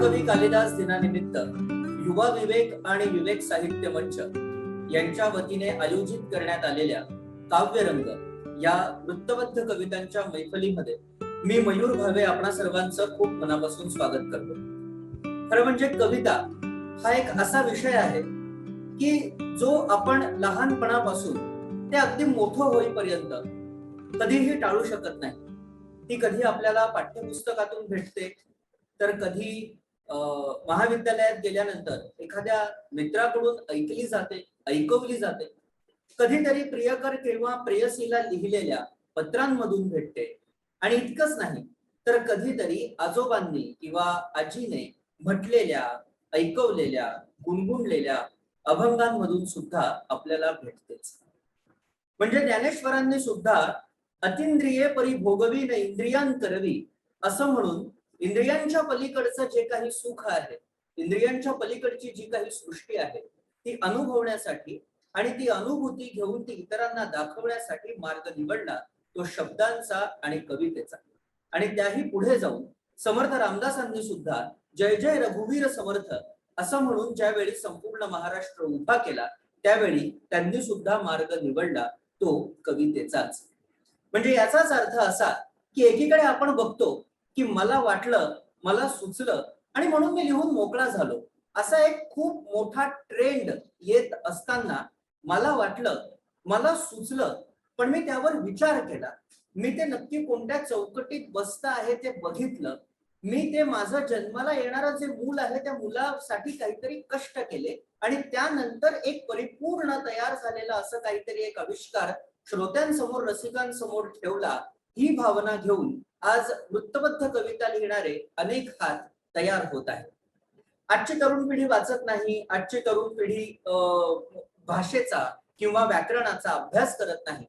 महाकवी कालिदास दिनानिमित्त युवा विवेक आणि विवेक साहित्य मंच यांच्या वतीने आयोजित करण्यात आलेल्या काव्यरंग या वृत्तबद्ध कवितांच्या मैफलीमध्ये मी मयूर भावे आपणा सर्वांचं खूप मनापासून स्वागत करतो. खरं म्हणजे कविता हा एक असा विषय आहे की जो आपण लहानपणापासून ते अगदी मोठं होईपर्यंत कधीही टाळू शकत नाही. ती कधी आपल्याला पाठ्यपुस्तकातून भेटते, तर कधी महाविद्यालयात गेल्यानंतर एखाद्या मित्राकडून ऐकली जाते, ऐकवली जाते, कधीतरी प्रियकर किंवा प्रेयसीला लिहिलेल्या पत्रांमधून भेटते, आणि इतकंच नाही तर कधीतरी आजोबांनी किंवा आजीने म्हटलेल्या, ऐकवलेल्या, गुणगुणलेल्या अभंगांमधून सुद्धा आपल्याला भेटतेच. म्हणजे ज्ञानेश्वरांनी सुद्धा अतिंद्रिये परी भोगवी न इंद्रियांकरवी असं म्हणून इंद्रियांच्या पलीकडचं जे काही सुख आहे, इंद्रियांच्या पलीकडची जी काही सृष्टी आहे, ती अनुभवण्यासाठी आणि ती अनुभूती घेऊन ती इतरांना दाखवण्यासाठी मार्ग निवडला तो शब्दांचा आणि कवितेचा. आणि त्याही पुढे जाऊन समर्थ रामदासांनी सुद्धा जय जय रघुवीर समर्थ असं म्हणून ज्यावेळी संपूर्ण महाराष्ट्र उभा केला, त्यावेळी त्यांनी सुद्धा मार्ग निवडला तो कवितेचाच. म्हणजे याचाच अर्थ असा की एकीकडे आपण बघतो की मला वाटलं, मला सुचलं आणि म्हणून मी लिहून मोकळा झालो, असा एक खूप मोठा ट्रेंड येत असताना मला वाटलं, मला सुचलं, पण मी त्यावर विचार केला, मी ते नक्की कोणत्या चौकटीत बसतं आहे ते बघितलं, मी ते माझं जन्माला येणारं जे मूल आहे त्या मुलासाठी काहीतरी कष्ट केले आणि त्यानंतर एक परिपूर्ण तयार झालेला असं काहीतरी एक आविष्कार श्रोत्यांसमोर, रसिकांसमोर ठेवला. ही भावना घेऊन आज वृत्तबद्ध कविता लिहिणारे अनेक हात तयार होत आहेत. आजची तरुण पिढी वाचत नाही, आजची तरुण पिढी भाषेचा किंवा व्याकरणाचा अभ्यास करत नाही,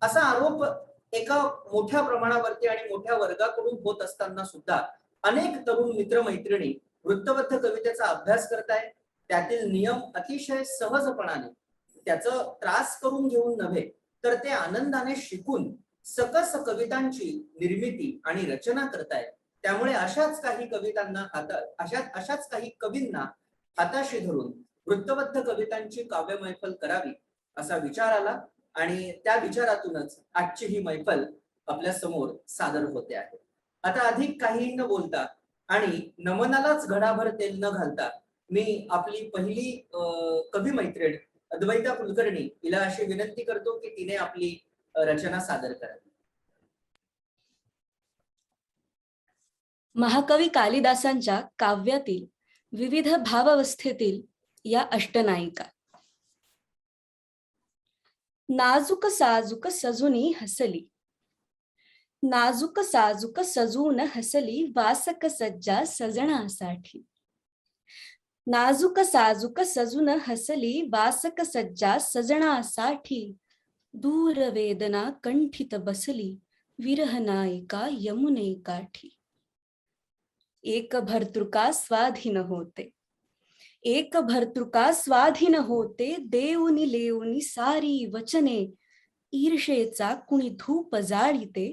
असा आरोप एका मोठ्या प्रमाणावरती आणि मोठ्या वर्गाकडून होत असताना सुद्धा अनेक तरुण मित्रमैत्रिणी वृत्तबद्ध कवितेचा अभ्यास करतायत. त्यातील नियम अतिशय सहजपणाने, त्याचं त्रास करून घेऊन नव्हे तर ते आनंदाने शिकून सकस कवितांची निर्मिती आणि रचना करतायत. त्यामुळे अशाच काही कवितांना अशाच काही कवींना हाताशी धरून वृत्तबद्ध कवितांची काव्य मैफल करावी असा विचार आला आणि त्या विचारातूनच आजची ही मैफल आपल्या समोर सादर होते आहे. आता अधिक काही न बोलता आणि नमनालाच घडाभर तेल न घालता मी आपली पहिली कवी मैत्रीण अद्वैता कुलकर्णी हिला अशी विनंती करतो की तिने आपली रचना सादर करावी. महाकवी कालिदासांच्या काव्यातील विविध भावावस्थेतील या अष्टनायिका. नाजूक साजूक सजुनी हसली, नाजूक साजूक सजून हसली वासक सज्जा सजणासाठी. नाजूक साजूक सजून हसली वासक सज्जा सजणासाठी. दूर वेदना कंठित बसली विरह नायिका यमुने काठी. एक भर्तृका स्वाधीन होते, एक भर्तृका स्वाधीन होते, देऊनी लेऊनी सारी वचने. ईर्षेचा कुणी धूप जाळीते,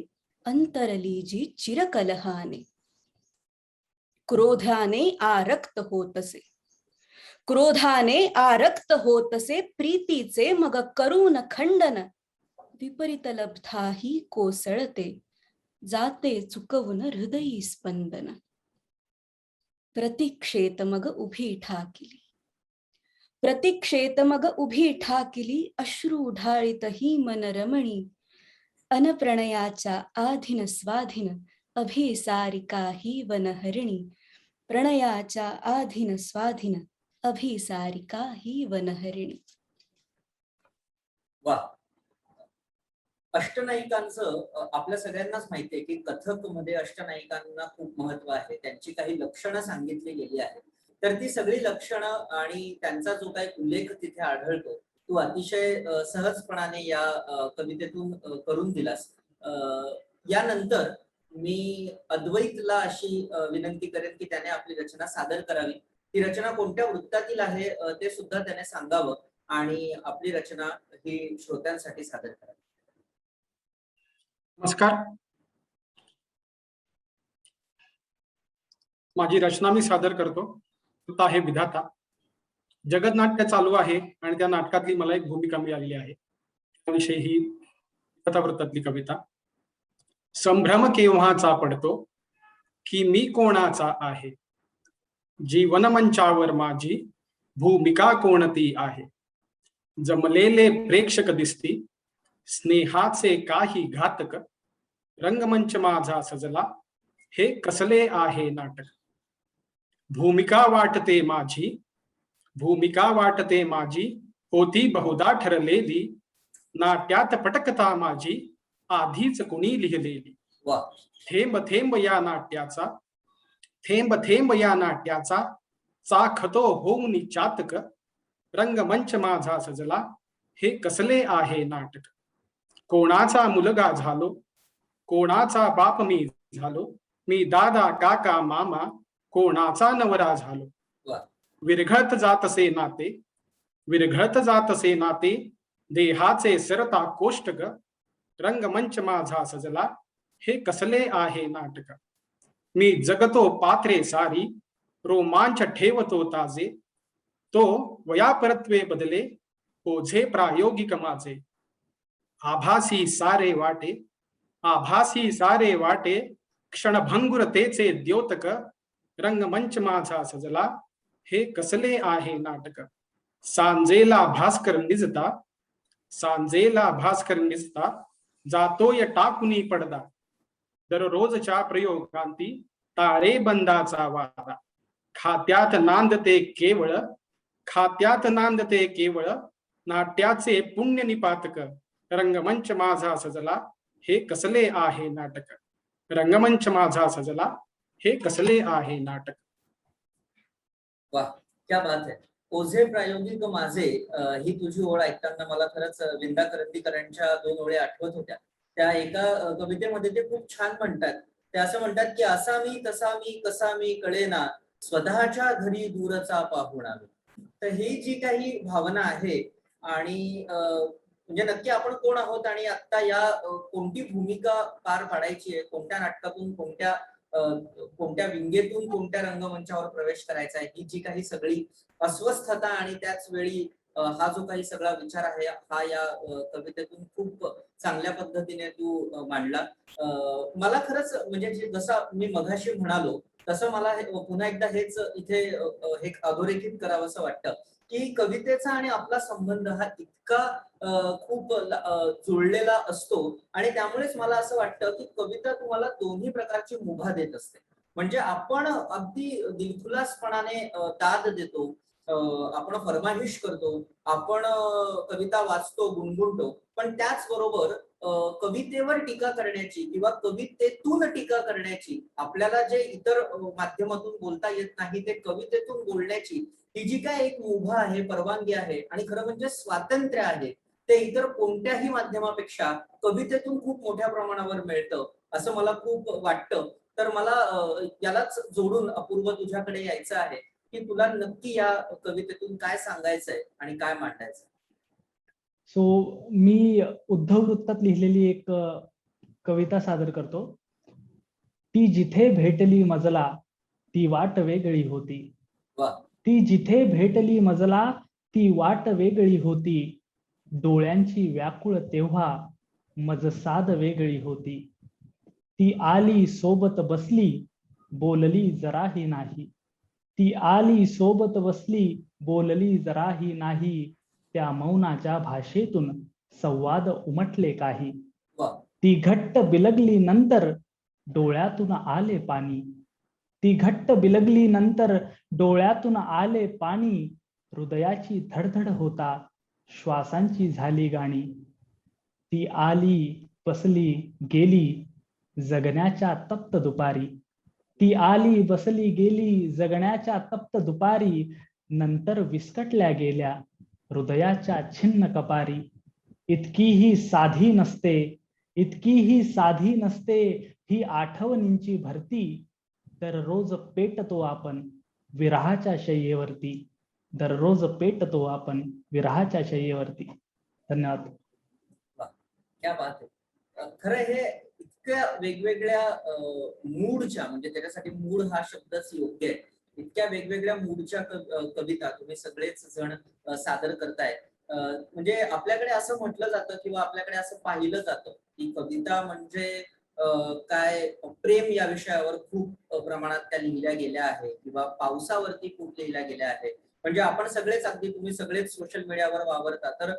अंतरलीजी चिरकलहाने. क्रोधाने आरक्त होतसे, क्रोधाने आरक्त होतसे, प्रीतीचे मग करून खंडन. विपरीत लब्धाही कोसळते, जाते चुकवून हृदयी स्पंदन. प्रतीक्षेत मग उभी ठाकिली, प्रतीक्षेत मग उभी ठाकिली, अश्रू ढाळीत ही मन रमणी. अनप्रणयाच्या आधीन स्वाधीन अभिसारिका ही वनहरिणी. प्रणयाच्या आधीन स्वाधीन अभिसारिका ही वनहरिणी. वा, अष्टनायिकांचं आपल्या सगळ्यांनाच माहिती आहे की कथक मध्ये अष्टनायिकांना खूप महत्व आहे. त्यांची काही लक्षणं सांगितली गेली आहेत, तर ती सगळी लक्षणं आणि त्यांचा जो काही उल्लेख तिथे आढळतो तो अतिशय सहजपणाने या कवितेतून करून दिलास. यानंतर मी अद्वैतला अशी विनंती करेन की त्याने आपली रचना सादर करावी. ती रचना कोणत्या वृत्तातील आहे ते सुद्धा त्याने सांगावं आणि आपली रचना ही श्रोत्यांसाठी सादर करावी. नमस्कार. माझी रचना मी सादर करतो. कृता हे विधाता. जगतनाट्य चालू आहे आणि त्या नाटकातली मला एक भूमिका मिळालेली आहे. त्याविषयी ही कथावृत्तातली कविता. संभ्रम केव्हाचा पडतो की मी कोणाचा आहे, जीवनमंचावर माझी भूमिका कोणती आहे. जमलेले प्रेक्षक दिसती स्नेहाचे काही घातक, रंगमंच माझा सजला हे कसले आहे नाटक. भूमिका वाटते माझी, भूमिका वाटते माझी होती बहुधा ठरलेली, नाट्यात पटकथा माझी आधीच कुणी लिहिलेली. वा. थेंब थेंब या नाट्याचा, थेंब थेंब या नाट्याचा चाखतो होऊन चातक, रंगमंच माझा सजला हे कसले आहे नाटक. कोणाचा मुलगा झालो, कोणाचा बाप मी झालो, मी दादा काका मामा कोणाचा नवरा झालो. वा. विरघळत जातसे नाते, विरघळत जातसे नाते देहाचे सरता कोष्टक, रंगमंच माझा सजला हे कसले आहे नाटक. मी जगतो पात्रे सारी, रोमांच ठेवतो ताजे, तो वयापरत्वे बदले ओझे प्रायोगिक माझे. आभासी सारे वाटे, आभासी सारे वाटे क्षणभंगुरतेचे द्योतक, रंगमंच माझा सजला हे कसले आहे नाटक. सांजेला भास्कर निजता, सांजेला भास्कर निजता जातोय टाकुनी पडदा, दररोजच्या प्रयोगांती ताळेबंदाचा वादा. खात्यात नांदते केवळ, खात्यात नांदते केवळ नाट्याचे पुण्य निपातक, रंगमंच माझा सजला हे कसले आहे नाटक. रंगमंच माझा सजला हे कसले आहे नाटक. वा, क्या बात है. ओझे प्रायोगिक माझे ही तुझी ओळ ऐकताना मला खरंच विंदा करंदीकरांच्या 2 ओळी आठवत होत्या. त्या एका कवितेमध्ये ते खूप छान म्हणतात. ते असं म्हणतात की असा मी तसा मी कसा मी कळेना, स्वतःच्या घरी दूरचा पाहुणा मी. तर ही जी काही भावना आहे आणि म्हणजे नक्की आपण कोण आहोत आणि आता या कोणती भूमिका पार पाडायची आहे, कोणत्या नाटकातून कोणत्या विंगेतून कोणत्या रंगमंचावर प्रवेश करायचा आहे, ही जी काही सगळी अस्वस्थता आणि त्याच वेळी हा जो काही सगळा विचार आहे हा या कवितेतून खूप चांगल्या पद्धतीने तू मांडला. मला खरंच म्हणजे जसं मी मघाशी म्हणालो तसं मला पुन्हा एकदा हेच इथे हे अधोरेखित करावंसं वाटतं की कवितेचा आणि आपला संबंध हा इतका खूप जुळलेला असतो आणि त्यामुळेच मला असं वाटतं की कविता तुम्हाला दोन्ही प्रकारची मुभा देत असते. म्हणजे आपण अगदी दिलखुलासपणाने दाद देतो, आपण फरमाईश करतो, आपण कविता वाचतो, गुणगुणतो, पण त्याचबरोबर कवितेवर टीका करण्याची किंवा कवितेतून टीका करण्याची, आपल्याला जे इतर माध्यमातून बोलता येत नाही ते कवितेतून बोलण्याची ही जी काय एक मुभा आहे, परवानगी आहे आणि खरं म्हणजे स्वातंत्र्य आहे, ते इतर कोणत्याही माध्यमापेक्षा कवितेतून खूप मोठ्या प्रमाणावर मिळतं असं मला खूप वाटतं. तर मला यालाच जोडून अपूर्व तुझ्याकडे यायचं आहे की तुला नक्की या कवितेतून काय सांगायचंय आणि काय मांडायचंय. मी उद्धव वृत्तात लिहिलेली एक कविता सादर करतो. ती जिथे भेटली मजला ती वाट वेगळी होती. वा. ती जिथे भेटली मजला ती वाट वेगळी होती. डोळ्यांची व्याकुळ तेव्हा मज साद वेगळी होती. ती आली सोबत बसली बोलली जराही नाही. ती आली सोबत बसली बोलली जराही नाही. त्या मौनाच्या भाषेतून संवाद उमटले काही. ती घट्ट बिलगली नंतर डोळ्यातून आले पाणी. ती घट्ट बिलगली नंतर डोळ्यातून आले पाणी. हृदयाची धडधड होता श्वासांची झाली गाणी. ती आली बसली गेली जगण्याच्या तप्त दुपारी. ती आली बसली गेली जगण्याच्या तप्त दुपारी. नंतर विस्कटल्या गेल्या हृदयाच्या छिन्न कपारी. इतकीही साधी नसते, इतकीही साधी नसते ही आठवणींची भरती. दररोज पेटतो आपण विरहाच्या शय्येवरती. दररोज पेटतो आपण विरहाच्या शय्येवरती. धन्यवाद. क्या बात आहे. खरं हे इतक्या वेगवेगळ्या मूडच्या, म्हणजे त्याच्यासाठी मूड हा शब्दच योग्य आहे, इतक्या वेगवेगळ्या मूडच्या कविता तुम्ही सगळेच जण सादर करताय. म्हणजे आपल्याकडे असं म्हटलं जातं किंवा आपल्याकडे असं पाहिलं जातं की कविता म्हणजे काय प्रेम या विषयावर खूप प्रमाणात त्या लिहिल्या गेल्या आहे किंवा पावसावरती खूप लिहिल्या गेल्या आहे. म्हणजे आपण सगळेच, अगदी तुम्ही सगळेच सोशल मीडियावर वावरता, तर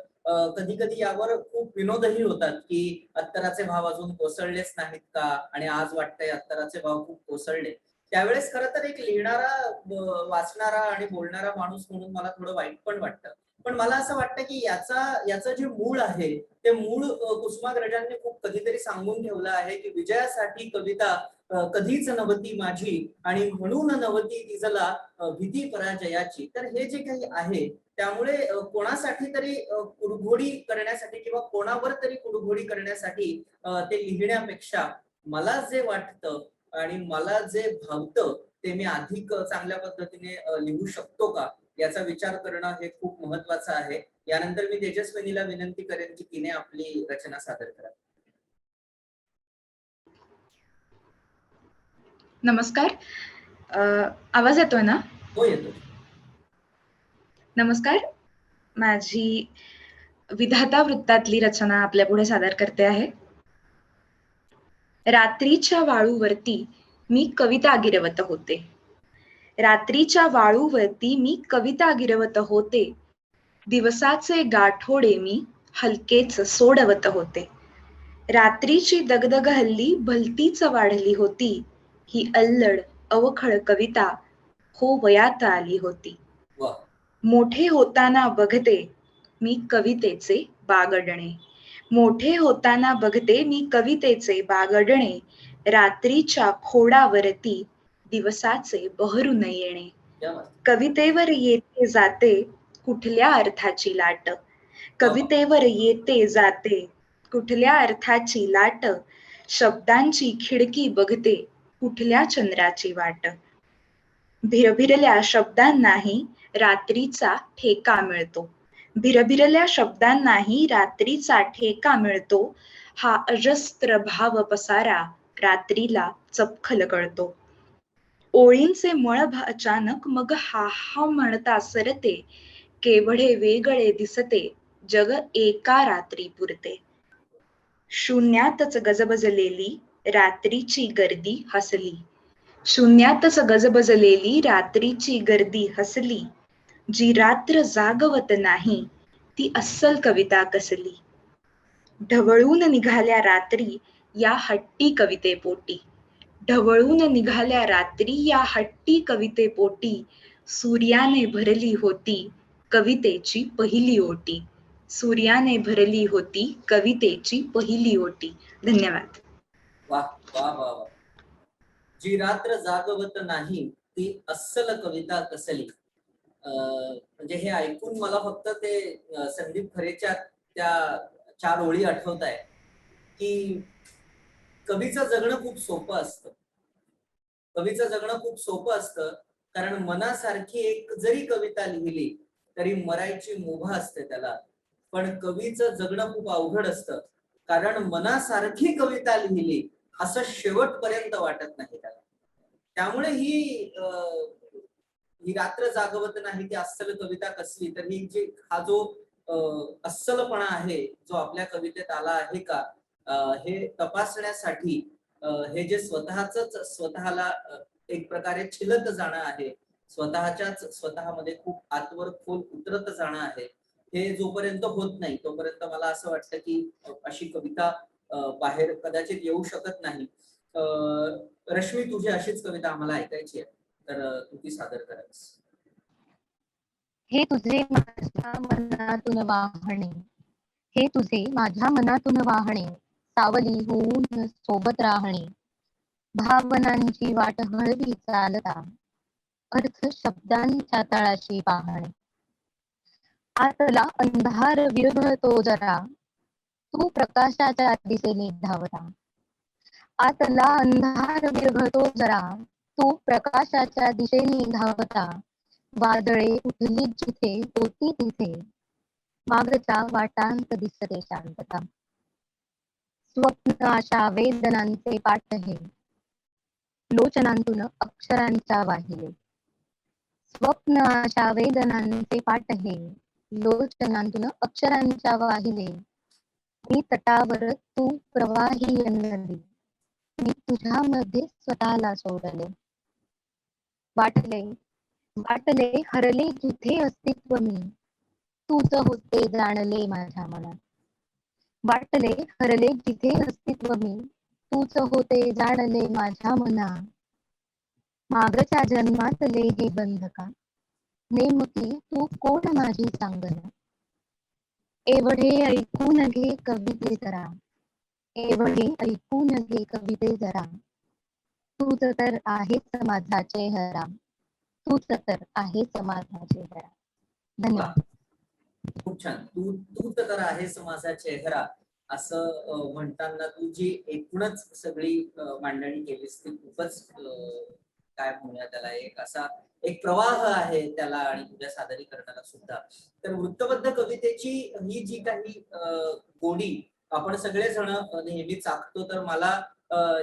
कधी कधी यावर खूप विनोदही होतात की अत्तराचे भाव अजून कोसळलेच नाहीत का, आणि आज वाटतंय अत्तराचे भाव खूप कोसळले. त्यावेळेस खरं तर एक लिहिणारा, वाचणारा आणि बोलणारा माणूस म्हणून मला थोडं वाईट पण वाटतं. पण मला असं वाटतं की याचं जे मूळ आहे ते मूळ कुसुमाग्रजांनी खूप कधीतरी सांगून ठेवलं आहे की विजयासाठी कविता कधीच नव्हती माझी, आणि म्हणून नव्हती तिजला भीती पराजयाची. तर हे जे काही आहे त्यामुळे कोणासाठी तरी कुडघोडी करण्यासाठी किंवा कोणावर तरी कुडघोडी करण्यासाठी ते लिहिण्यापेक्षा मला जे वाटतं आणि मला जे भावतं ते मी अधिक चांगल्या पद्धतीने लिहू शकतो का, याचा विचार करणं हे खूप महत्वाचं आहे. यानंतर मी तेजस्विनीला विनंती करेन की तिने आपली रचना सादर करावी. नमस्कार. आवाज येतोय ना? हो, येतो. नमस्कार. माझी विधाता वृत्तातली रचना आपल्या पुढे सादर करते आहे. रात्रीच्या वाळूवरती मी कविता गिरवत होते. रात्रीच्या वाळूवरती मी कविता गिरवत होते. दिवसाचे गाठोडे मी हलकेच सोडवत होते. रात्रीची दगदग हल्ली भलतीच वाढली होती. ही अल्लड अवखळ कविता हो वयात आली होती. वा. मोठे होताना बघते मी कवितेचे बागडणे. मोठे होताना बघते मी कवितेचे बागडणे. रात्रीच्या खोडावरती दिवसाचे बहरून येणे. क्या बात. कवितेवर येते जाते कुठल्या अर्थाची लाट. वा. कवितेवर येते जाते कुठल्या अर्थाची लाट. शब्दांची खिडकी बघते कुठल्या चंद्राची वाट. भिरभिरल्या शब्दांनाही रात्रीचा ठेका मिळतो. भिरभिरल्या शब्दांनाही रात्रीचा ठेका मिळतो. हा अजस्त्र भाव पसारा रात्रीला चपखल कळतो. ओळींचे मळभ अचानक मग हा हा म्हणता सरते. केवढे वेगळे दिसते जग एका रात्री पुरते. शून्यातच गजबजलेली रात्रीची गर्दी हसली. शून्यातच गजबजलेली रात्रीची गर्दी हसली. जी रात्र जागवत नाही ती अस्सल कविता कसली. ढवळून निघाल्या रात्री या हट्टी कवितेपोटी. ढवळून निघाल्या रात्री या हट्टी कवितेपोटी. सूर्याने भरली होती कवितेची पहिली ओटी. सूर्याने भरली होती कवितेची पहिली ओटी. धन्यवाद. वा वा वा वा. जी रात्र जागवत नाही ती अस्सल कविता कसली. म्हणजे हे ऐकून मला फक्त ते संदीप खरेच्या त्या 4 ओळी आठवत आहे की कवीचं जगणं खूप सोपं असतं. कवीचं जगणं खूप सोपं असतं कारण मनासारखी एक जरी कविता लिहिली तरी मरायची मुभा असते त्याला. पण कवीचं जगणं खूप अवघड असतं कारण मनासारखी कविता लिहिली असं शेवटपर्यंत वाटत नाही त्याला. त्यामुळे ही रात्र जागवत नाही ती अस्सल कविता कसली. तर ही जी हा जो अस्सलपणा आहे जो आपल्या कवितेत आला आहे का, हे तपासण्यासाठी हे जे स्वतःला एक प्रकारे छिलत जाणं आहे, स्वतःमध्ये खूप आतवर खोल उतरत जाणं आहे, हे जोपर्यंत होत नाही तोपर्यंत मला असं वाटतं की अशी कविता बाहेर कदाचित येऊ शकत नाही. रश्मी, तुझी अशीच कविता आम्हाला ऐकायची आहे, तर तू ती सादर करावीस. हे तुझे माझ्या मनातून वाहणे. हे तुझे माझ्या मनातून वाहणे. सावली होऊन सोबत राहणे. भावनांची वाट हळवी चालता. अर्थ शब्दांच्या तळाशी पाहणे. आतला अंधार विरघळतो जरा. तू प्रकाशाच्या दिशेने धावता. आतला अंधार विरघळतो जरा. तू प्रकाशाच्या दिशेने धावता. वादळे उठली जिथे होती तिथे. मागच्या वाटांत दिसते शांतता. स्वप्न आशा वेदनांचे पाठ हे लोचनांतून अक्षरांच्या वाहिले. स्वप्न आशा वेदनांचे पाठ हे लोचनांतून अक्षरांच्या वाहिले. मी तटावर तू प्रवाही नदी, मी तुझ्यामध्ये स्वतःला सोडले. वाटले वाटले हरले जिथे अस्तित्व मी, तूच होते जाणले माझ्या मनात. वाटले हरले जिथे अस्तित्व मी, तूच होते जाणले माझ्या मनात. मागच्या जन्मातले हे बंधका, नेमकी तू कोण माझी सांगना. एवढे ऐकून घे कविते जरा, एवढे ऐकून घे कविते जरा. तूच तर आहेस माझा चेहरा, तूच तर आहेस माझा चेहरा. धन्यवाद. खूप छान. तू तर आहेस माझा चेहरा असं म्हणताना तू जी एकूणच सगळी मांडणी केलीस ती खूपच काय म्हणूया त्याला एक प्रवाह आहे त्याला आणि तुझ्या सादरीकरणाला सुद्धा. तर वृत्तबद्ध कवितेची ही जी काही गोडी आपण सगळेजण नेहमी चाकतो, तर मला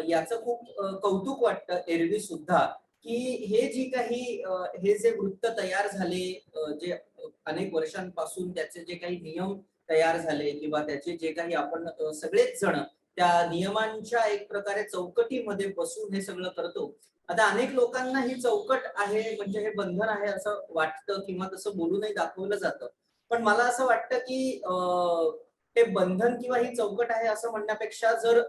याचं खूप कौतुक वाटतं एरवी सुद्धा, की हे जे वृत्त तयार झाले, जे अनेक वर्षांपासून त्याचे जे काही नियम तयार झाले किंवा त्याचे जे काही आपण सगळेच जण त्या नियमांच्या एक प्रकारे चौकटीमध्ये बसून हे सगळं करतो. आता अनेक लोकांना ही चौकट आहे म्हणजे हे बंधन आहे असं वाटतं किंवा तसं बोलूनही दाखवलं जातं. पण मला असं वाटतं की हे बंधन किंवा ही चौकट आहे असं म्हणण्यापेक्षा जर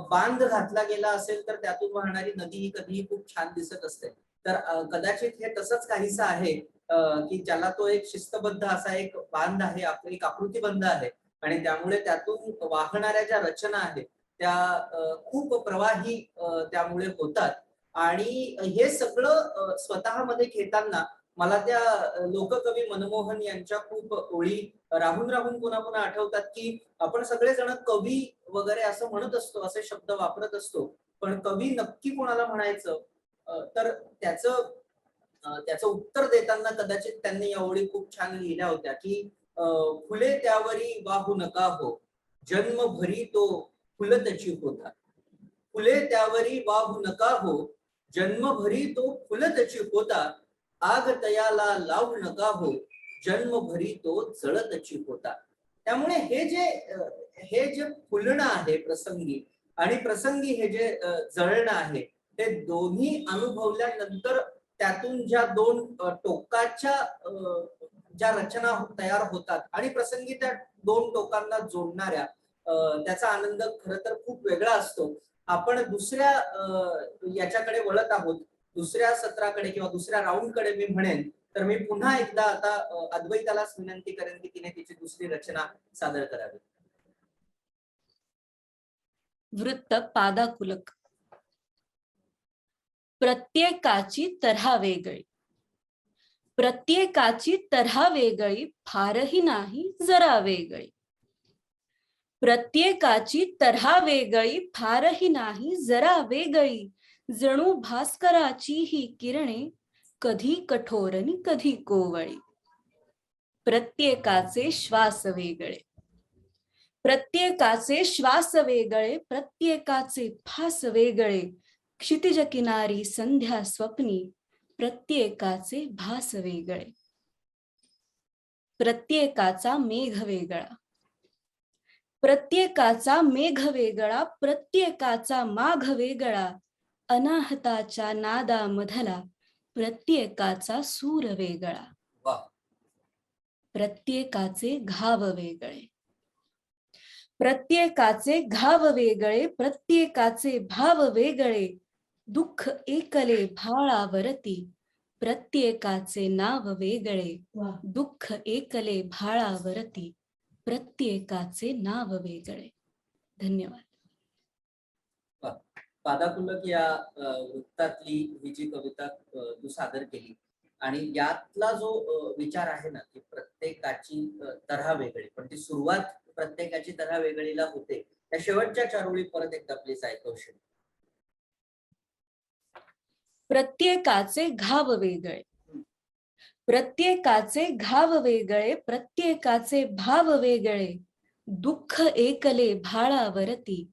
बांध घातला गेला असेल तर त्यातून वाहणारी नदी ही कधीही खूप छान दिसत असते. तर कदाचित हे तसंच काहीसं आहे की ज्याला तो एक शिस्तबद्ध असा एक बांध आहे, एक आकृतीबंध आहे आणि त्यामुळे त्यातून वाहणाऱ्या ज्या रचना आहेत त्या खूप प्रवाही त्यामुळे होतात. आणि हे सगळं स्वतःमध्ये घेताना मला त्या लोककवी मनमोहन यांच्या खूप ओळी राहून राहून पुन्हा पुन्हा आठवतात, की आपण सगळेजण कवी वगैरे असं म्हणत असतो, असे शब्द वापरत असतो, पण कवी नक्की कोणाला म्हणायचं तर त्याचं उत्तर देताना कदाचित त्यांनी या ओळी खूप छान लिहिल्या होत्या, की फुले त्यावरी वाहू नका हो, जन्मभरी तो फुलतची होता. फुले त्यावरी वाहू नका हो, जन्मभरी तो फुलतची होता. आग तयाला लावू नका हो, जन्मभरी तो जळतची होता. त्यामुळे हे जे फुलणं आहे प्रसंगी आणि प्रसंगी हे जे जळणं आहे, ते दोन्ही अनुभवल्यानंतर त्यातून ज्या दोन टोकाच्या ज्या रचना तयार होतात आणि प्रसंगी त्या दोन टोकांना जोडणाऱ्या त्याचा आनंद खरं तर खूप वेगळा असतो. आपण दुसऱ्या याच्याकडे वळत आहोत, दुसऱ्या सत्राकडे किंवा दुसऱ्या राऊंडकडे मी म्हणेन, तर मी पुन्हा एकदा आता अद्वैतालाच विनंती करेन की तिने तिची दुसरी रचना सादर करावी. वृत्त पादाकुलक. प्रत्येकाची तऱ्हा वेगळी, प्रत्येकाची तऱ्हा वेगळी, फारही नाही जरा वेगळी. प्रत्येकाची तऱ्हा वेगळी, फारही नाही जरा वेगळी. जणू भास्कराची ही किरणे, कधी कठोर आणि कधी कोवळी. प्रत्येकाचे श्वास वेगळे, प्रत्येकाचे श्वास वेगळे, प्रत्येकाचे फास वेगळे. क्षितिज किनारी संध्या स्वप्नी, प्रत्येकाचे भास वेगळे. प्रत्येकाचा मेघ वेगळा, प्रत्येकाचा मेघ वेगळा, प्रत्येकाचा माघ वेगळा. अनाहताच्या नादामधला, प्रत्येकाचा सूर वेगळा. प्रत्येकाचे घाव वेगळे, प्रत्येकाचे घाव वेगळे, प्रत्येकाचे भाव वेगळे. दुःख एकले भाळावरती, प्रत्येकाचे नाव वेगळे. दुःख एकले भाळावरती, प्रत्येकाचे नाव वेगळे. धन्यवाद. पादाकुलक या वृत्तातली ही जी कविता तू सादर केली आणि यातला जो विचार आहे ना की प्रत्येकाची तऱ्हा वेगळी, पण ती सुरुवात प्रत्येकाची तऱ्हा वेगळीला होते. त्या शेवटच्या चार ओळी परत एकदा प्लीज ऐकवशील. प्रत्येकाचे घाव वेगळे, प्रत्येकाचे घाव वेगळे, प्रत्येकाचे भाव वेगळे. दुःख एकले भाळावरती,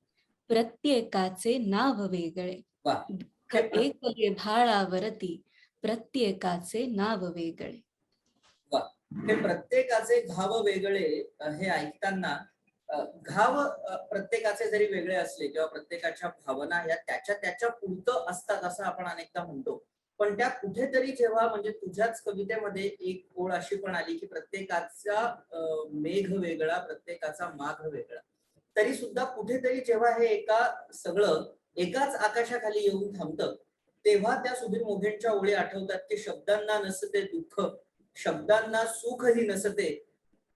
प्रत्येकाचे नाव वेगळे. वा. दुःख एकले भाळावरती, प्रत्येकाचे नाव वेगळे. हे प्रत्येकाचे घाव वेगळे हे ऐकताना घाव प्रत्येकाचे जरी वेगळे असले किंवा प्रत्येकाच्या भावना या त्याच्या पुरतं असतात असं आपण अनेकदा म्हणतो, पण त्या कुठेतरी जेव्हा म्हणजे तुझ्याच कवितेमध्ये एक ओळ अशी पण आली की प्रत्येकाचा मेघ वेगळा, प्रत्येकाचा माघ वेगळा, तरी सुद्धा कुठेतरी जेव्हा हे सगळं एकाच आकाशाखाली येऊन थांबतं तेव्हा त्या सुधीर मोघेंच्या ओळी आठवतात की शब्दांना नसते दुःख, शब्दांना सुखही नसते,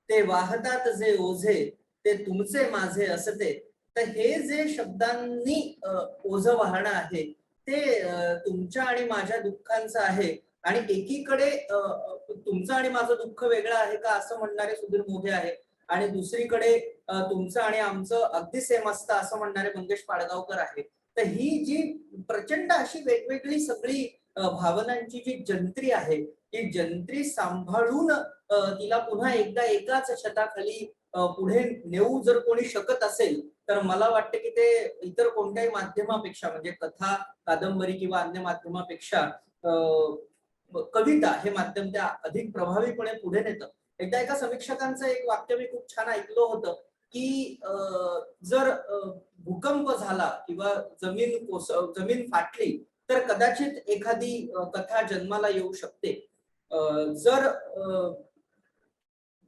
ते वाहतात जे ओझे ते तुमचे माझे असते. तर हे जे शब्दांनी ओझं वाहणं आहे ते तुमच्या आणि माझ्या दुःखांचं आहे. आणि एकीकडे तुमचं आणि माझं दुःख वेगळं आहे का असं म्हणणारे सुधीर मोघे आहे, आणि दुसरीकडे तुमचं आणि आमचं अगदी सेम असतं असं म्हणणारे मंगेश पाडगावकर आहे. तर ही जी प्रचंड अशी वेगवेगळी सगळी भावनांची जी जंत्री आहे ती जंत्री सांभाळून तिला पुन्हा एकदा एकाच छताखाली पुढे नेऊ जर कोणी शकत असेल तर मला वाटतं की ते इतर कोणत्याही माध्यमापेक्षा म्हणजे कथा, कादंबरी किंवा अन्य माध्यमापेक्षा कविता हे माध्यम त्या अधिक प्रभावीपणे पुढे नेतं. एकदा एका समीक्षकांचं एक वाक्य मी खूप छान ऐकलं होतं की जर भूकंप झाला किंवा जमीन फाटली तर कदाचित एखादी कथा जन्माला येऊ शकते. जर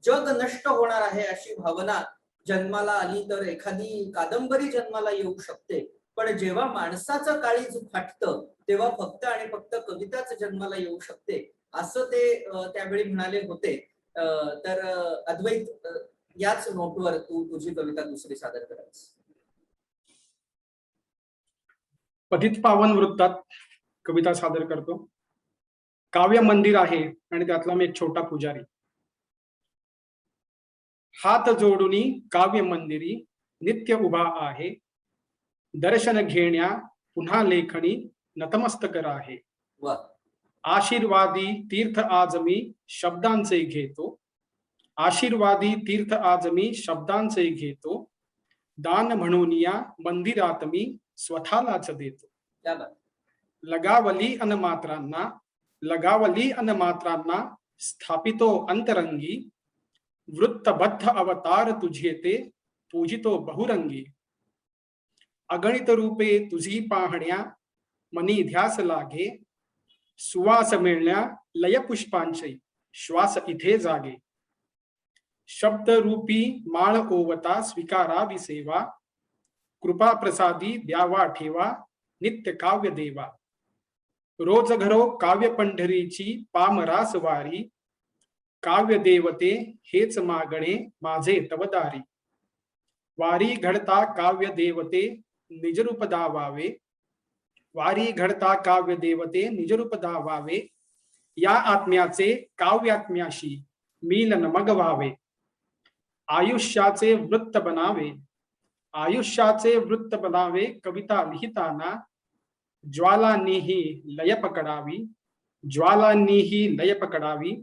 जग नष्ट होणार आहे अशी भावना जन्माला आली तर एखादी कादंबरी जन्माला येऊ शकते. पण जेव्हा माणसाचं काळीज फाटतं तेव्हा फक्त आणि फक्त कविताच जन्माला येऊ शकते असं ते त्यावेळी म्हणाले होते. तर अद्वैत, याच नोटवर तू तुझी कविता दुसरी सादर करायस. पतित पावन वृत्तात कविता सादर करतो. काव्य मंदिर आहे आणि त्यातला मी एक छोटा पुजारी. हात जोडुनी काव्य मंदिरी नित्य उभा आहे. दर्शन घेण्या पुन्हा लेखणी नतमस्तक आहे. आशीर्वादी तीर्थ आज मी शब्दांचे घेतो. आशीर्वादी तीर्थ आज मी शब्दांचे घेतो. दान म्हणून या मंदिरात मी स्वतःलाच देतो. लगावली अनमात्रांना स्थापितो अंतरंगी. वृत्तबद्ध अवतार तुझे ते पूजितो बहुरंगी. अगणित रूपे तुझी पाहण्या मनी ध्यास लागे. सुवास मिळण्या लय पुष्पांचे श्वास इथे जागे. शब्द रूपी माळ ओवता स्वीकारावी सेवा. कृपा प्रसादी द्यावा ठेवा नित्य काव्य देवा. रोज घरो काव्य पंढरीची पामरास वारी. काव्य देवते हेच मागणे माझे तवदारी. वारी घडता काव्य देवते निजरूप दावावे. वारी घडता काव्य देवते निजरूप दावावे. या आत्म्याचे काव्यात्म्याशी मिलन मग व्हावे. आयुष्याचे वृत्त बनावे. आयुष्याचे वृत्त बनावे. कविता लिहिताना ज्वालांनीही लय पकडावी. ज्वालांनीही लय पकडावी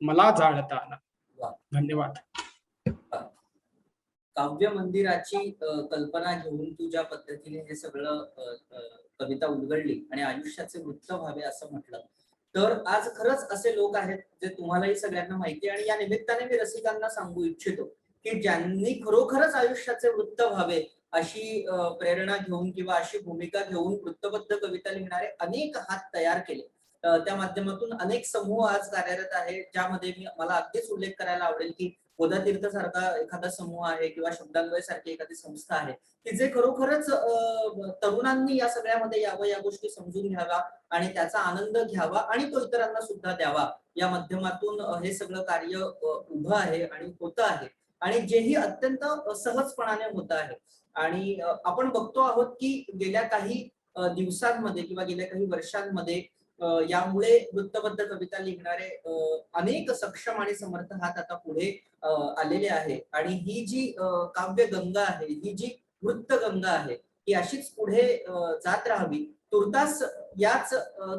मला जाळताना. धन्यवाद. काव्य मंदिराची कल्पना घेऊन तू ज्या पद्धतीने हे सगळं कविता उलगडली आणि आयुष्याचे वृत्त व्हावे असं म्हटलं तर आज खरंच असे लोक आहेत जे तुम्हालाही सगळ्यांना माहिती आहे. आणि या निमित्ताने मी रसिकांना सांगू इच्छितो की ज्यांनी खरोखरच आयुष्याचे वृत्त व्हावे अशी प्रेरणा घेऊन किंवा अशी भूमिका घेऊन वृत्तबद्ध कविता लिहिणारे अनेक हात तयार केले. त्या माध्यमातून अनेक समूह आज कार्यरत आहे ज्यामध्ये मला अगदीच उल्लेख करायला आवडेल की गोदातीर्थ सारखा एखादा समूह आहे किंवा शब्दान्वय सारखी एखादी संस्था आहे की जे खरोखरच तरुणांनी या सगळ्यामध्ये यावं, या गोष्टी समजून घ्याव्या आणि त्याचा आनंद घ्यावा आणि तो इतरांना सुद्धा द्यावा या माध्यमातून हे सगळं कार्य उभं आहे आणि होतं आहे आणि जेही अत्यंत सहजपणाने होत आहे. आणि आपण बघतो आहोत की गेल्या काही दिवसांमध्ये किंवा गेल्या काही वर्षांमध्ये यामुळे वृत्तबद्ध कविता लिहिणारे अनेक सक्षम आणि समर्थ हात आता पुढे आलेले आहे. आणि ही जी काव्य गंगा आहे, ही जी वृत्त गंगा आहे ही अशीच पुढे जात राहावी. तुर्तास याच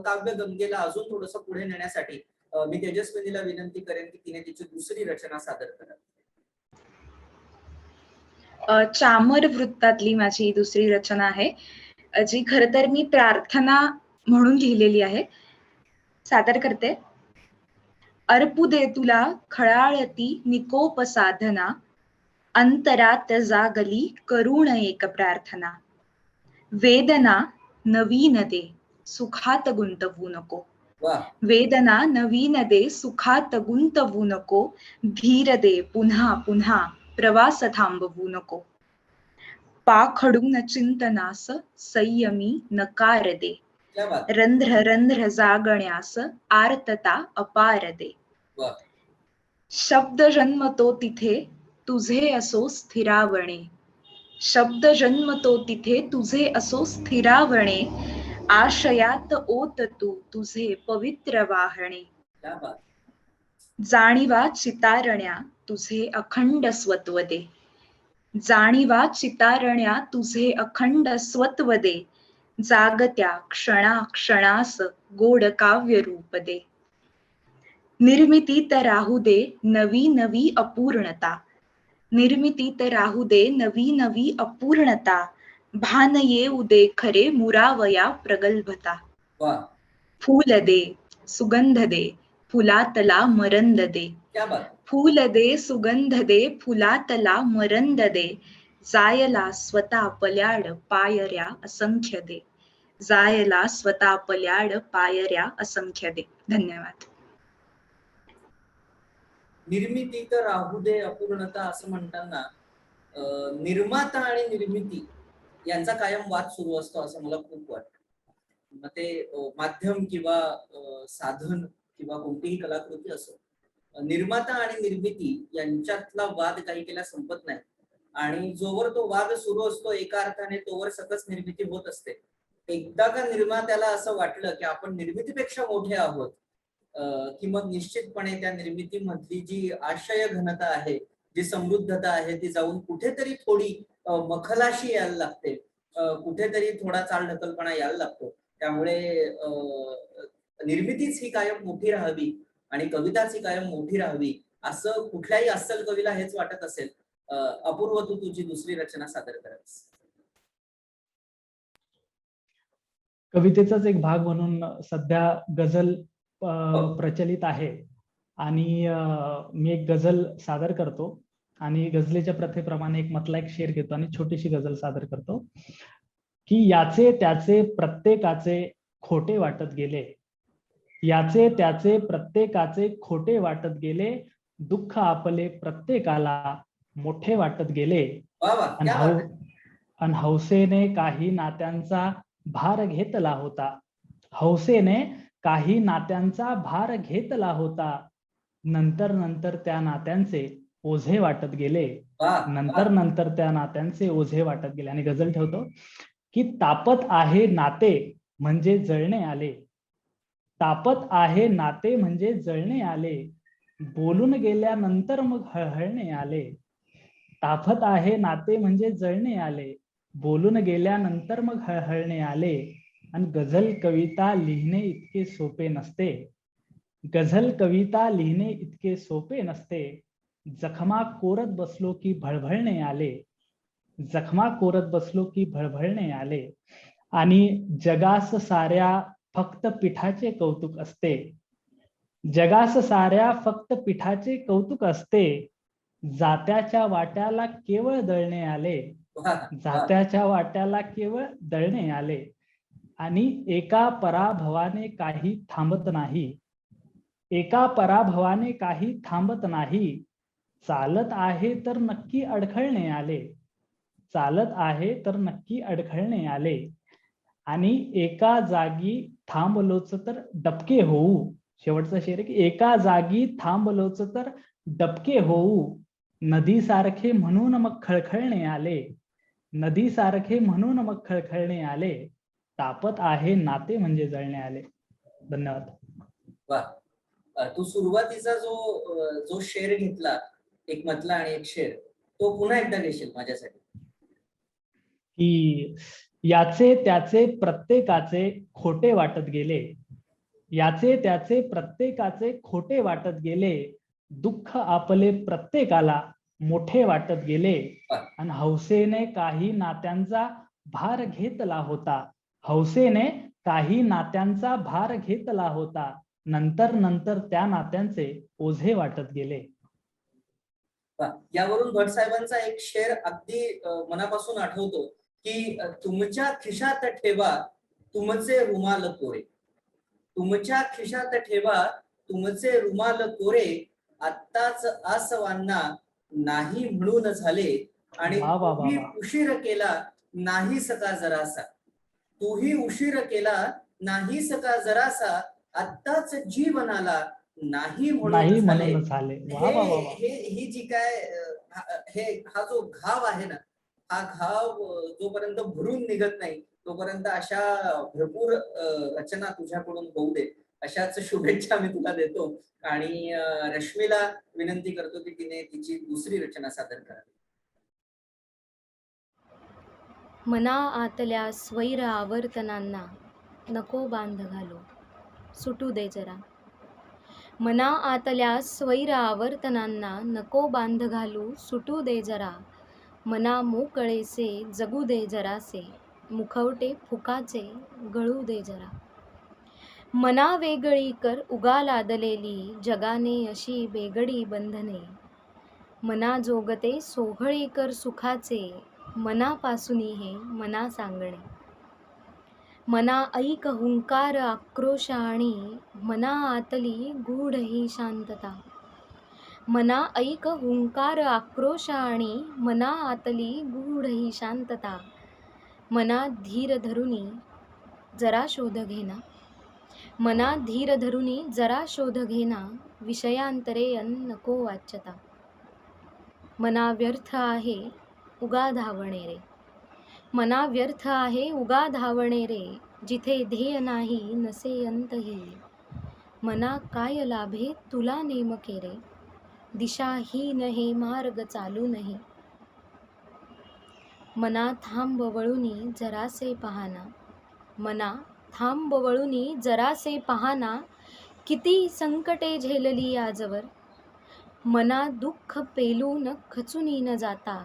काव्य गंगेला अजून थोडस पुढे नेण्यासाठी मी तेजस्विनीला विनंती करेन की तिने तिची दुसरी रचना सादर करावी. चामर वृत्तातली माझी दुसरी रचना आहे, जी खरं तर मी प्रार्थना म्हणून लिहिलेली आहे. सादर करते. अर्पुदे तुला खळाळती निकोप साधना, अंतरात जागली करुण एक प्रार्थना. वेदना नवीन दे सुखात गुंतवू नको. वा. वेदना नवीन दे सुखात गुंतवू नको. धीर दे पुन्हा पुन्हा प्रवास थांबवू नको. पाखडून चिंतनास संयमी नकार दे. क्या बात. रंध्र रंध्र जागण्यास आर्तता अपार दे. वा. शब्द जन्मतो तिथे तुझे असो स्थिरावणे. शब्द जन्मतो तिथे तुझे असो स्थिरावणे. आशयात ओत तू तुझे पवित्र वाहणे. क्या बात. जाणीवा चितारण्या तुझे अखंड स्वत्व दे. जाणीवा चितारण्या तुझे अखंड स्वत्व दे. जागत्या क्षणा क्षणास गोड काव्य रूप दे. निर्मितीत राहू दे नवी नवी अपूर्णता. निर्मितीत राहू दे नवी नवी अपूर्णता. भान येऊ दे खरे मुरावया प्रगल्भता. वा. फूल दे सुगंध दे फुलातला मरंद दे. क्या बात. फूल दे सुगंध दे फुलातला मरंद दे. जायला स्वतः पल्याड पायऱ्या असंख्य दे. जायला स्वतः पल्याड पायऱ्या असंख्य दे. धन्यवाद. निर्मिती तर राहू दे अपूर्णता असं म्हणताना निर्माता आणि निर्मिती यांचा कायम वाद सुरू असतो असं मला खूप वाटतं. मग ते माध्यम किंवा साधन किंवा कोणतीही कलाकृती असो, निर्माता आणि निर्मिती यांच्यातला वाद काही केल्या संपत नाही. आणि जोवर तो वाद सुरू असतो एका अर्थाने तोवर सकस निर्मिती होत असते. एकदा का निर्मात्याला असं वाटलं की आपण निर्मितीपेक्षा मोठे आहोत, की मग निश्चितपणे त्या निर्मितीमधली जी आशय घनता आहे, जी समृद्धता आहे, ती जाऊन कुठेतरी थोडी मखलाशी यायला लागते, कुठेतरी थोडा चालढकलपणा यायला लागतो. त्यामुळे निर्मितीच ही कायम मोठी राहावी आणि कविताच ही कायम मोठी राहावी असं कुठल्याही अस्सल कवीला हेच वाटत असेल. अपूर्व, तू तुझी दुसरी रचना सादर करावीस. कवितेचाच एक भाग म्हणून सध्या गझल प्रचलित आहे आणि मी एक गझल सादर करतो आणि गझलेच्या प्रथेप्रमाणे एक मतला एक शेर घेतो आणि छोटीशी गझल सादर करतो की याचे त्याचे प्रत्येकाचे खोटे वाटत गेले. याचे त्याचे प्रत्येकाचे खोटे वाटत गेले. दुःख आपले प्रत्येकाला मोठे वाटत गेले. अन हौसेने काही नात्यांचा भार घेतला होता. हौसेने काही नात्यांचा भार घेतला होता. नंतर नंतर त्या नात्यांचे ओझे वाटत गेले. नंतर नंतर त्या नात्यांचे ओझे वाटत गेले. आणि गझल ठेवतो की तापत आहे नाते म्हणजे जळणे आले. तापत आहे नाते म्हणजे जळणे आले. बोलून गेल्यानंतर मग हळहळणे आले. तापत आहे नाते म्हणजे जळणे आले. बोलून गेल्यानंतर मग हळहळणे आले. आणि गझल कविता लिहिणे इतके सोपे नसते. गझल कविता लिहिणे इतके सोपे नसते. जखमा कोरत बसलो की भळभळणे आले. जखमा कोरत बसलो की भळभळणे आले. आणि जगास साऱ्या फक्त पिठाचे कौतुक असते. जगास साऱ्या फक्त पिठाचे कौतुक असते. जात्याच्या वाट्याला केवळ दळणे आले. जात्याच्या वाट्याला केवळ दळणे आले. आणि एका पराभवाने काही थांबत नाही. एका पराभवाने काही थांबत नाही. चालत आहे तर नक्की अडखळणे आले. चालत आहे तर नक्की अडखळणे आले. आणि एका जागी थांबलोच तर डबके होऊ. शेवटचा शेर आहे की एका जागी थांबलोच तर डबके होऊ. नदीसारखे म्हणून मग खळखळणे आले. नदीसारखे म्हणून मग खळखळणे आले. तापत आहे नाते म्हणजे जळणे आले. धन्यवाद. वा. तू सुरुवातीचा जो शेर घेतला, एक मतला आणि एक शेर, तो पुन्हा एकदा घेशील माझ्यासाठी? की याचे त्याचे प्रत्येकाचे खोटे वाटत गेले. याचे त्याचे प्रत्येकाचे खोटे वाटत गेले. दुःख आपले प्रत्येकाला मोठे वाटत गेले बर. आणि हौसेने काही नात्यांचा भार घेतला होता. हौसेने काही नात्यांचा भार घेतला होता. नंतर नंतर त्या नात्यांचे ओझे वाटत गेले. यावरून भट साहेबांचा एक शेर अगदी मनापासून आठवतो की तुमच्या खिशात ठेवा तुमचे रुमाल कोरे. तुमच्या खिशात ठेवा तुमचे रुमाल कोरे, आत्ताच आसवांना नाही म्हणून झाले आणि वा वा वा तूही वा. उशीर केला नाही सका जरासा. तूही उशीर केला नाही सका जरासा, आत्ताच जीवनाला नाही नाही म्हणून झाले. म्हणून झाले. वा वा वा वा. ही जी काय हा जो घाव आहे ना, हा घाव जोपर्यंत भरून निघत नाही तोपर्यंत अशा भरपूर रचना तुझ्याकडून होऊ दे, अशाच शुभेच्छा मी तुला देतो. आणि रश्मीला विनंती करतो की तिने तिची दुसरी रचना सादर करावी. मना आतल्या स्वैर आवर्तनांना नको बांध घालो, सुटू दे जरा. मना आतल्या स्वैर आवर्तनांना नको बांध घालू, सुटू दे जरा. मना मोकळेसे जगू दे जरासे, मुखवटे फुकाचे गळू दे जरा. मना वेगळी कर उगा लादलेली, जगाने अशी बेगडी बंधने. मना जोगते सोहळे कर सुखाचे, मनापासूनी हे मना सांगणे. मना ऐक हुंकार आक्रोश आणि मना आतली गूढ ही शांतता. मना ऐक हुंकार आक्रोश आणि मना आतली गूढ ही शांतता. मना धीर धरुनी जरा शोध घेना. मना धीर धरुनी जरा शोध घेना, विषयांतरे नको वाच्यता. मना व्यर्थ आहे उगा धावणे रे. मना व्यर्थ आहे उगा धावणे रे, जिथे ध्येय नाही नसे अंतही. मना काय लाभे तुला नेमके रे, दिशाहीन हे मार्ग चालू नाही. मना थांब वळुनी जरासे पाहना. मना थांब वळुनी जरासे पाहना, किती संकटे झेलली आजवर. मना दुःख पेलून खचूनी न जाता,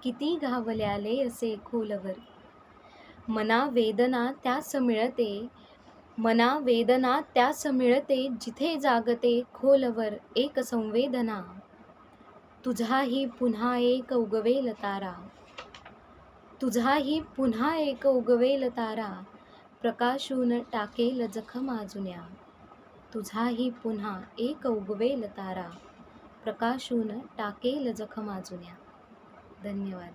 किती घावल्याले असे खोलवर. मना वेदना त्यास मिळते, मना वेदना त्यास मिळते, जिथे जागते खोलवर एक संवेदना. तुझाही पुन्हा एक उगवेल तारा. तुझाही पुन्हा एक उगवेल तारा, प्रकाशून टाकेल जखमा जुन्या. तुझाही पुन्हा एक उगवेल तारा, प्रकाशून टाकेल जखमा जुन्या. धन्यवाद.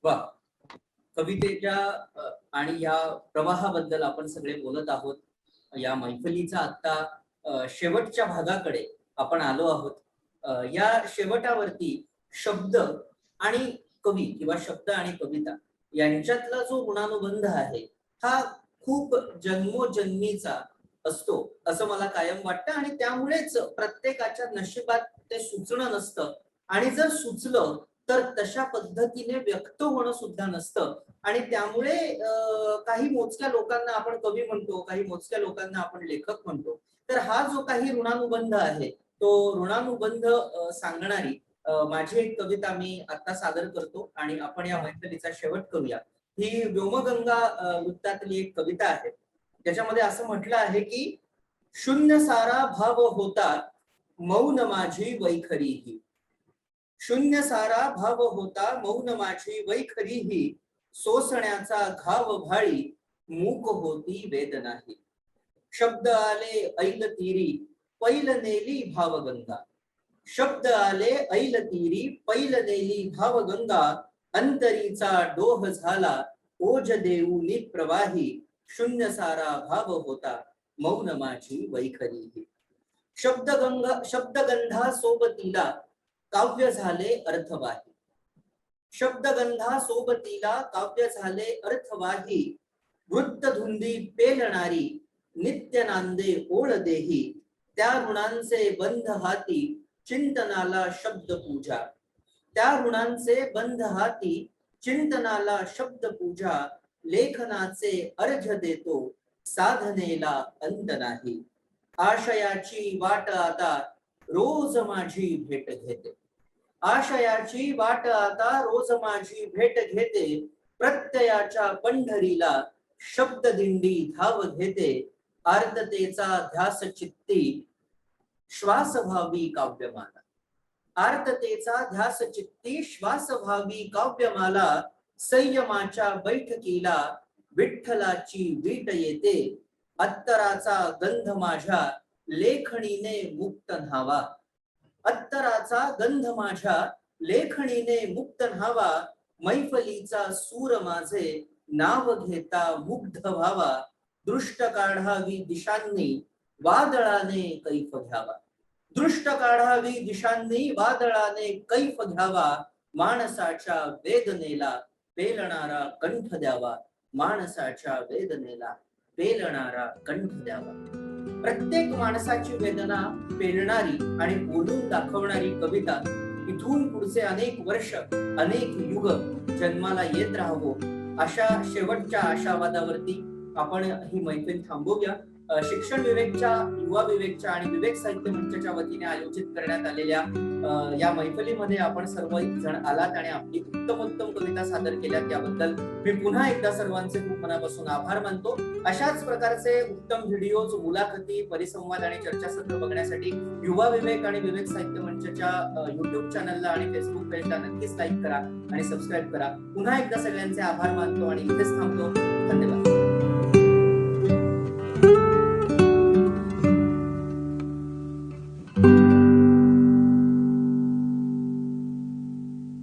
वा, कवितेच्या आणि या प्रवाहाबद्दल आपण सगळे बोलत आहोत. या मैफलीचा आता शेवटच्या भागाकडे आपण आलो आहोत. या शेवटावरती शब्द आणि कवी किंवा शब्द आणि कविता यांच्यातला जो गुणानुबंध आहे हा खूप जन्मोजन्मीचा असतो असं मला कायम वाटतं. आणि त्यामुळेच प्रत्येकाच्या नशिबात ते सुचणं नसतं, आणि जर सुचलं तर तशा पद्धतीने व्यक्त होणं सुद्धा नसतं. आणि त्यामुळे काही मोजक्या लोकांना आपण कवी म्हणतो, काही मोजक्या लोकांना आपण लेखक म्हणतो. तर हा जो काही ऋणानुबंध आहे तो ऋणानुबंध सांगणारी माझी एक कविता मी आता सादर करतो आणि आपण या मैफलीचा शेवट करूया. ही व्योमगंगा वृत्तातली एक कविता आहे, ज्याच्यामध्ये असं म्हटलं आहे की शून्य सारा भाव होता मौन माझी वैखरीही. शून्य सारा भाव होता मौन माझी वैखरीही, सोसण्याचा घाव भाळी मूक होती वेदनाही. शब्द आले ऐल तीरी पैल नेली भावगंगा. शब्द आले ऐल तीरी पैल नेली भावगंगा, अंतरीचा डोह झाला ओज देऊनी प्रवाही. शून्य सारा भाव होता मौन माझी वैखरीही. शब्दगंधा सोबतीला काव्य झाले अर्थवाही. शब्दगंधा सोबतीला काव्य झाले अर्थवाही, वृत्तधुंदी पेलणारी नित्य नांदे ओळ देही. त्या ऋणांचे बंध हाती चिंतनाला शब्द पूजा. त्या ऋणांचे बंध हाती चिंतनाला शब्द पूजा, लेखनाचे अर्घ्य देतो साधनेला अंत नाही. आशयाची वाट आता रोज माझी भेट घेते. आशयाची वाट आता रोज माझी भेट घेते. प्रत्ययाच्या पंढरीला शब्द दिंडी धाव घेते. आर्ततेचा ध्यास चित्ती श्वास व्हावी काव्यमाला. आर्ततेचा ध्यास चित्ती श्वास व्हावी काव्यमाला. संयमाच्या बैठकीला विठ्ठलाची वीट येते. अत्तराचा गंध माझ्या लेखणीने मुक्त न्हावा. अत्तराचा गंध माझ्या लेखणीने मुक्त न्हावा. मैफलीचा सूर माझे नाव घेता मुग्ध व्हावा. दृष्ट काढावी दिशांनी वादळाने कैफ घ्यावा. दृष्ट काढावी दिशांनी वादळाने कैफ घ्यावा. माणसाच्या वेदनेला पेलणारा कंठ द्यावा. माणसाच्या वेदनेला पेलणारा कंठ द्यावा. प्रत्येक माणसाची वेदना पेलणारी आणि बोलून दाखवणारी कविता इथून पुढचे अनेक वर्ष अनेक युग जन्माला येत राहावो अशा शेवटच्या आशावादावरती आपण ही मैफिल थांबवूया. शिक्षण विवेकच्या, युवा विवेकच्या आणि विवेक साहित्य मंचाच्या वतीने आयोजित करण्यात आलेल्या या मैफिलीमध्ये आपण सर्व जण आलात आणि आपली उत्तमोत्तम कविता सादर केल्या त्याबद्दल मी पुन्हा एकदा सर्वांचे खूप मनापासून आभार मानतो. अशाच प्रकारचे उत्तम व्हिडिओज, मुलाखती, परिसंवाद आणि चर्चासत्र बघण्यासाठी युवा विवेक आणि विवेक साहित्य मंचाच्या युट्यूब चॅनलला आणि फेसबुक पेजला नक्कीच लाईक करा आणि सबस्क्राईब करा. पुन्हा एकदा सगळ्यांचे आभार मानतो आणि इथेच थांबतो. धन्यवाद.